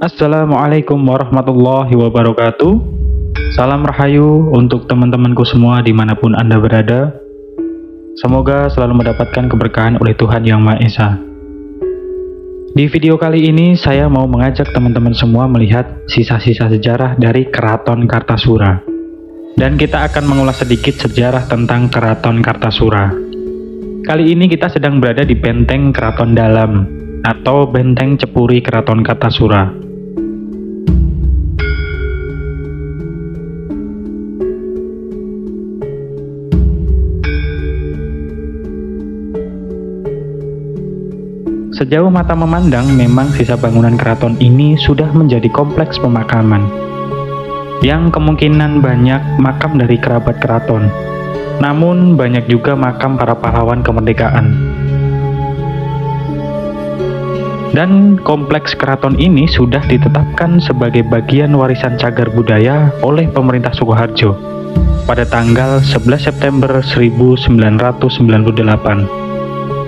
Assalamualaikum warahmatullahi wabarakatuh. Salam rahayu untuk teman-temanku semua dimanapun Anda berada. Semoga selalu mendapatkan keberkahan oleh Tuhan Yang Maha Esa. Di video kali ini saya mau mengajak teman-teman semua melihat sisa-sisa sejarah dari Keraton Kartasura. Dan kita akan mengulas sedikit sejarah tentang Keraton Kartasura. Kali ini kita sedang berada di Benteng Keraton Dalam atau Benteng Cepuri Keraton Kartasura. Sejauh mata memandang, memang sisa bangunan keraton ini sudah menjadi kompleks pemakaman, yang kemungkinan banyak makam dari kerabat keraton, namun banyak juga makam para pahlawan kemerdekaan. Dan kompleks keraton ini sudah ditetapkan sebagai bagian warisan cagar budaya oleh pemerintah Sukoharjo pada tanggal 11 September 1998.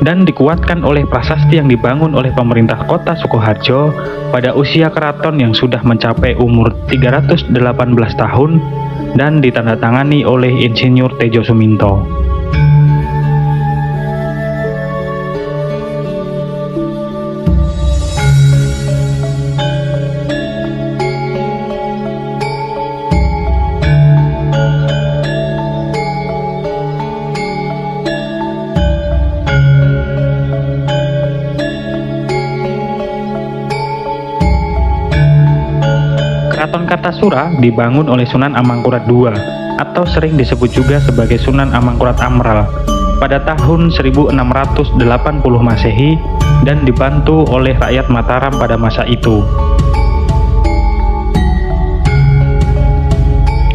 Dan dikuatkan oleh prasasti yang dibangun oleh pemerintah kota Sukoharjo pada usia keraton yang sudah mencapai umur 318 tahun dan ditandatangani oleh Insinyur Tejo Suminto. Keraton Kartasura dibangun oleh Sunan Amangkurat II atau sering disebut juga sebagai Sunan Amangkurat Amral pada tahun 1680 Masehi dan dibantu oleh rakyat Mataram pada masa itu.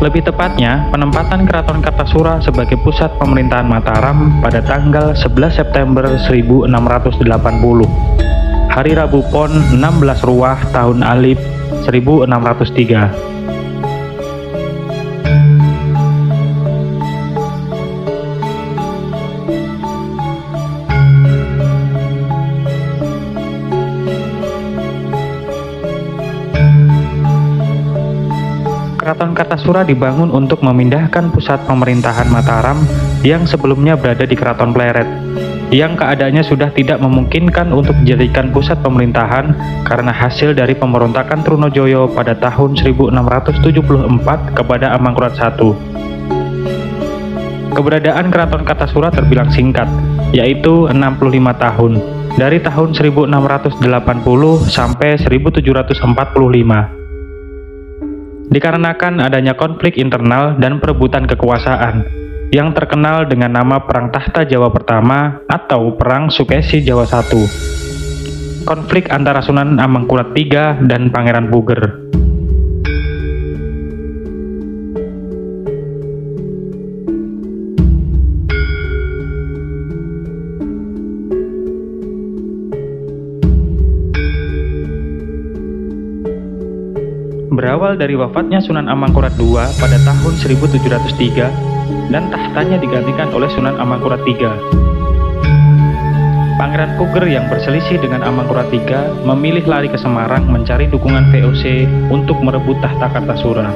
Lebih tepatnya, penempatan Keraton Kartasura sebagai pusat pemerintahan Mataram pada tanggal 11 September 1680, hari Rabu Pon 16 Ruah tahun Alif 1603. Keraton Kartasura dibangun untuk memindahkan pusat pemerintahan Mataram yang sebelumnya berada di Keraton Pleret, yang keadaannya sudah tidak memungkinkan untuk dijadikan pusat pemerintahan karena hasil dari pemberontakan Trunojoyo pada tahun 1674 kepada Amangkurat I. Keberadaan Keraton Kartasura terbilang singkat, yaitu 65 tahun, dari tahun 1680 sampai 1745. Dikarenakan adanya konflik internal dan perebutan kekuasaan, yang terkenal dengan nama Perang Tahta Jawa Pertama atau Perang Sukesi Jawa I. Konflik antara Sunan Amangkurat III dan Pangeran Puger. Berawal dari wafatnya Sunan Amangkurat II pada tahun 1703 dan tahtanya digantikan oleh Sunan Amangkurat III. Pangeran Puger yang berselisih dengan Amangkurat III memilih lari ke Semarang mencari dukungan VOC untuk merebut tahta Kartasura.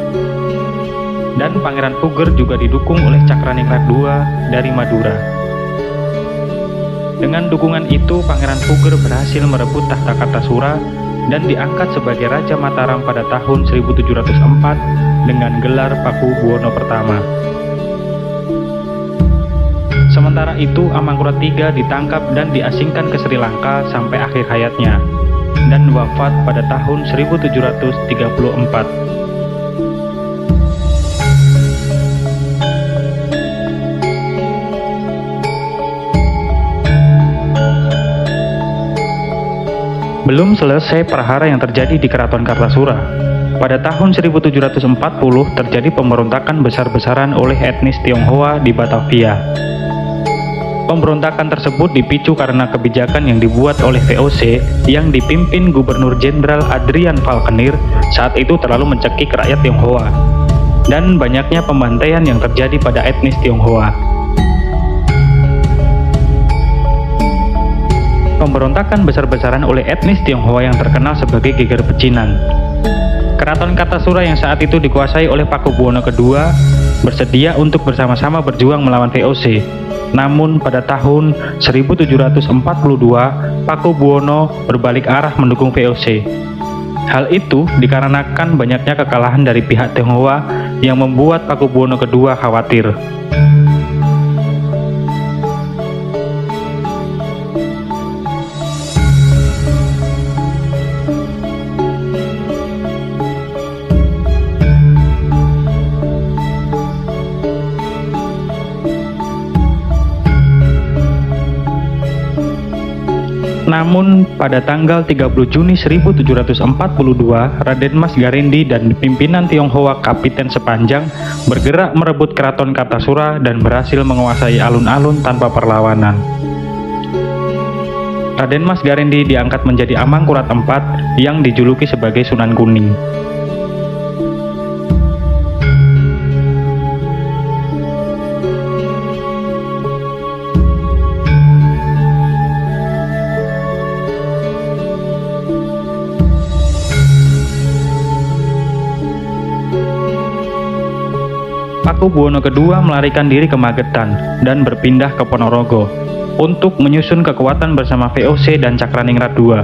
Dan Pangeran Puger juga didukung oleh Cakraningrat II dari Madura. Dengan dukungan itu, Pangeran Puger berhasil merebut tahta Kartasura dan diangkat sebagai Raja Mataram pada tahun 1704 dengan gelar Paku Buwono I. Sementara itu, Amangkurat III ditangkap dan diasingkan ke Sri Lanka sampai akhir hayatnya dan wafat pada tahun 1734. Belum selesai perhara yang terjadi di Keraton Kartasura. Pada tahun 1740 terjadi pemberontakan besar-besaran oleh etnis Tionghoa di Batavia. Pemberontakan tersebut dipicu karena kebijakan yang dibuat oleh VOC yang dipimpin Gubernur Jenderal Adrian Falkenir saat itu terlalu mencekik rakyat Tionghoa dan banyaknya pembantaian yang terjadi pada etnis Tionghoa. pemberontakan besar-besaran oleh etnis Tionghoa yang terkenal sebagai Geger Pecinan. Keraton Kartasura yang saat itu dikuasai oleh Pakubuwono II bersedia untuk bersama-sama berjuang melawan VOC. Namun pada tahun 1742, Pakubuwono berbalik arah mendukung VOC. Hal itu dikarenakan banyaknya kekalahan dari pihak Tionghoa yang membuat Pakubuwono II khawatir. Namun pada tanggal 30 Juni 1742, Raden Mas Garindi dan pimpinan Tionghoa Kapiten Sepanjang bergerak merebut Keraton Kartasura dan berhasil menguasai alun-alun tanpa perlawanan. Raden Mas Garindi diangkat menjadi Amangkurat IV yang dijuluki sebagai Sunan Kuning. Pakubuwono II melarikan diri ke Magetan dan berpindah ke Ponorogo untuk menyusun kekuatan bersama VOC dan Cakraningrat II.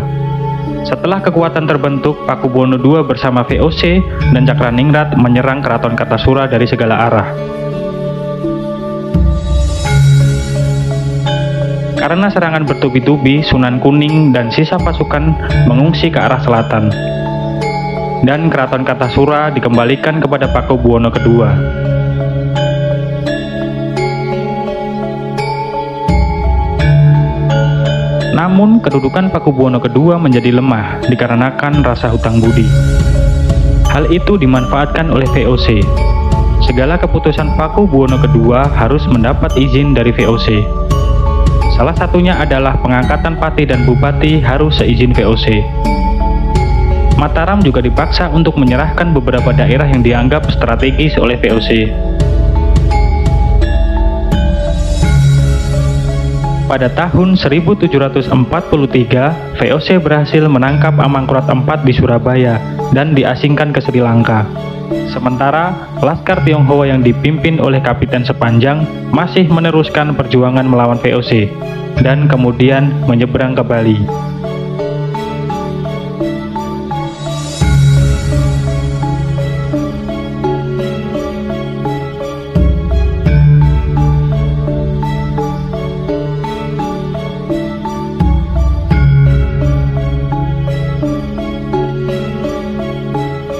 Setelah kekuatan terbentuk, Pakubuwono II bersama VOC dan Cakraningrat menyerang Keraton Kartasura dari segala arah. Karena serangan bertubi-tubi, Sunan Kuning dan sisa pasukan mengungsi ke arah selatan, dan Keraton Kartasura dikembalikan kepada Pakubuwono II. Namun, kedudukan Pakubuwono II menjadi lemah dikarenakan rasa hutang budi. Hal itu dimanfaatkan oleh VOC. Segala keputusan Pakubuwono II harus mendapat izin dari VOC. Salah satunya adalah pengangkatan patih dan bupati harus seizin VOC. Mataram juga dipaksa untuk menyerahkan beberapa daerah yang dianggap strategis oleh VOC. Pada tahun 1743, VOC berhasil menangkap Amangkurat IV di Surabaya dan diasingkan ke Sri Lanka. Sementara, Laskar Tionghoa yang dipimpin oleh Kapiten Sepanjang masih meneruskan perjuangan melawan VOC dan kemudian menyeberang ke Bali.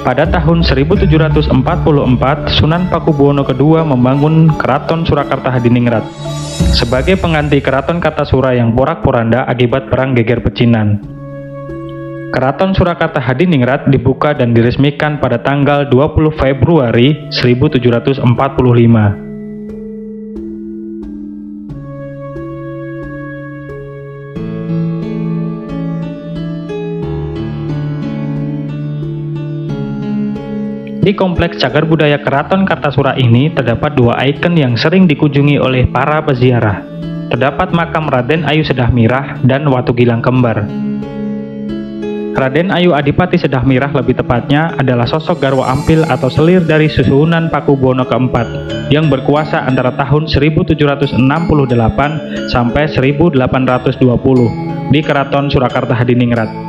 Pada tahun 1744, Sunan Pakubuwono II membangun Keraton Surakarta Hadiningrat sebagai pengganti Keraton Kartasura yang porak-poranda akibat Perang Geger Pecinan. Keraton Surakarta Hadiningrat dibuka dan diresmikan pada tanggal 20 Februari 1745. Di kompleks cagar budaya Keraton Kartasura ini terdapat dua ikon yang sering dikunjungi oleh para peziarah. Terdapat makam Raden Ayu Sedah Mirah dan Watu Gilang Kembar. Raden Ayu Adipati Sedah Mirah lebih tepatnya adalah sosok garwa ampil atau selir dari Susuhunan Pakubuwono keempat yang berkuasa antara tahun 1768 sampai 1820 di Keraton Surakarta Hadiningrat.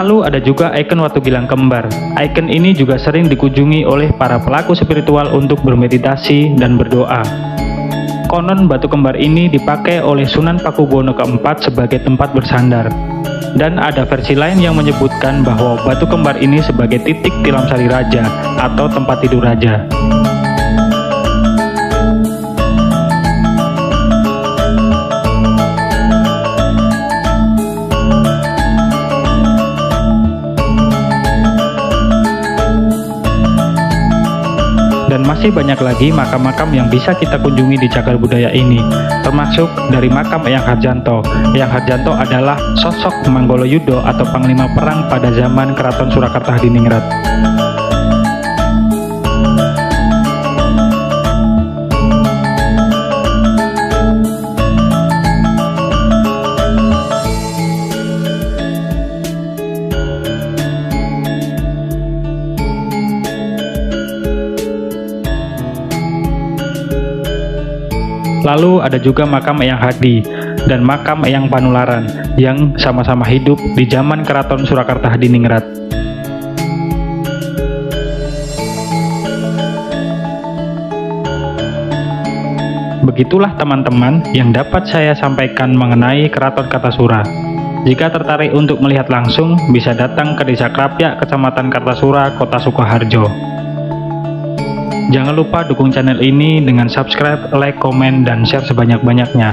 Lalu ada juga ikon Watu Gilang Kembar. Ikon ini juga sering dikunjungi oleh para pelaku spiritual untuk bermeditasi dan berdoa. Konon batu kembar ini dipakai oleh Sunan Pakubuwono keempat sebagai tempat bersandar. Dan ada versi lain yang menyebutkan bahwa batu kembar ini sebagai titik tilam sari raja atau tempat tidur raja. Masih banyak lagi makam-makam yang bisa kita kunjungi di Cagar Budaya ini, termasuk dari makam Eyang Harjanto. Eyang Harjanto adalah sosok Manggolojuddo atau panglima perang pada zaman Keraton Surakarta Hadiningrat. Lalu ada juga makam Eyang Hadi dan makam Eyang Panularan yang sama-sama hidup di zaman Keraton Surakarta Hadiningrat. Begitulah teman-teman yang dapat saya sampaikan mengenai Keraton Kartasura. Jika tertarik untuk melihat langsung, bisa datang ke Desa Krapyak, Kecamatan Kartasura, Kota Sukoharjo. Jangan lupa dukung channel ini dengan subscribe, like, komen, dan share sebanyak-banyaknya.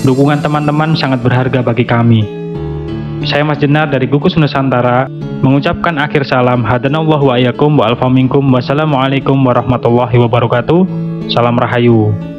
Dukungan teman-teman sangat berharga bagi kami. Saya Mas Jenar dari Gugus Nusantara mengucapkan akhir salam. Hadanallahu wa iyyakum wa alfa minkum. Wassalamualaikum warahmatullahi wabarakatuh. Salam Rahayu.